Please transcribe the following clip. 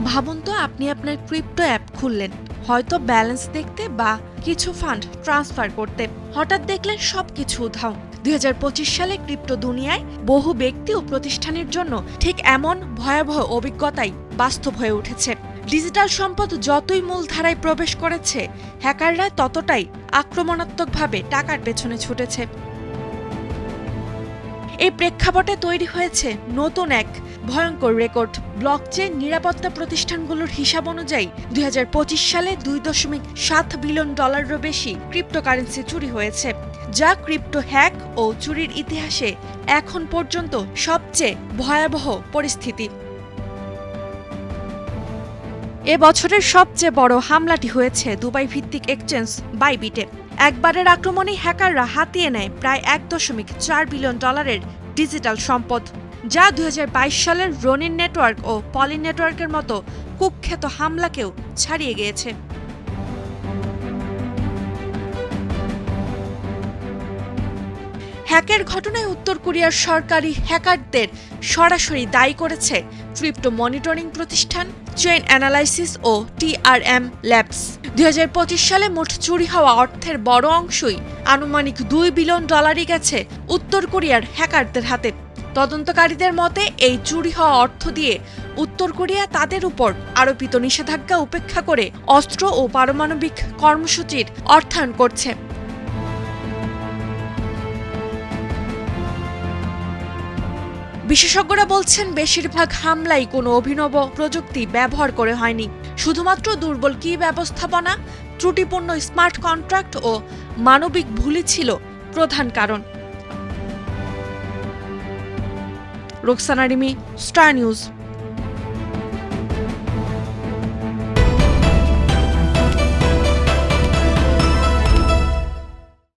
ভাবুন তো, আপনি আপনার ক্রিপ্টো অ্যাপ খুললেন, হয়তো ব্যালেন্স দেখতে বা কিছু ফান্ড ট্রান্সফার করতে। হঠাৎ দেখলেন সবকিছু উধাও। 2025 সালে ক্রিপ্টো দুনিয়ায় বহু ব্যক্তি ও প্রতিষ্ঠানের জন্য ঠিক এমন ভয়াবহ অভিজ্ঞতাই বাস্তব হয়ে উঠেছে। ডিজিটাল সম্পদ যতই মূলধারায় প্রবেশ করেছে, হ্যাকাররা ততটাই আক্রমণাত্মকভাবে টাকার পেছনে ছুটেছে। এই প্রেক্ষাপটে তৈরি হয়েছে নতুন এক ভয়ঙ্কর রেকর্ড। ব্লকচেইন নিরাপত্তা প্রতিষ্ঠানগুলোর হিসাব অনুযায়ী 2025 সালে $2.7 বিলিয়নেরও বেশি ক্রিপ্টোকারেন্সি চুরি হয়েছে, যা ক্রিপ্টো হ্যাক ও চুরির ইতিহাসে এখন পর্যন্ত সবচেয়ে ভয়াবহ পরিস্থিতি। এ বছরের সবচেয়ে বড় হামলাটি হয়েছে দুবাই ভিত্তিক এক্সচেঞ্জ বাইবিটে। একবারের আক্রমণে হ্যাকাররা হাতিয়ে নেয় প্রায় $1.4 বিলিয়ন ডিজিটাল সম্পদ, যা 2022 সালের রনিন নেটওয়ার্ক ও পলিন নেটওয়ার্কের মতো কুখ্যাত হামলাকেও ছাড়িয়ে গিয়েছে। হ্যাকের ঘটনায় উত্তর কোরিয়ার সরকারি হ্যাকারদের সরাসরি দায়ী করেছে ক্রিপ্টো মনিটরিং প্রতিষ্ঠান চেইন অ্যানালাইসিস ও TRM ল্যাবস। 2025 সালে মোট চুরি হওয়া অর্থের বড় অংশই, আনুমানিক $2 বিলিয়ন গেছে উত্তর কোরিয়ার হ্যাকারদের হাতে। তদন্তকারীদের মতে, এই চুরি হওয়া অর্থ দিয়ে উত্তর কোরিয়া তাদের উপর আরোপিত নিষেধাজ্ঞা উপেক্ষা করে অস্ত্র ও পারমাণবিক কর্মসূচির অর্থায়ন করছে। বিশেষজ্ঞরা বলছেন, বেশিরভাগ হামলাই কোনো অভিনব প্রযুক্তি ব্যবহার করে হয়নি। শুধুমাত্র দুর্বল কি ব্যবস্থাপনা, ত্রুটিপূর্ণ স্মার্ট কন্ট্রাক্ট ও মানবিক ভুলই ছিল প্রধান কারণ। Roksana Rimi, star news.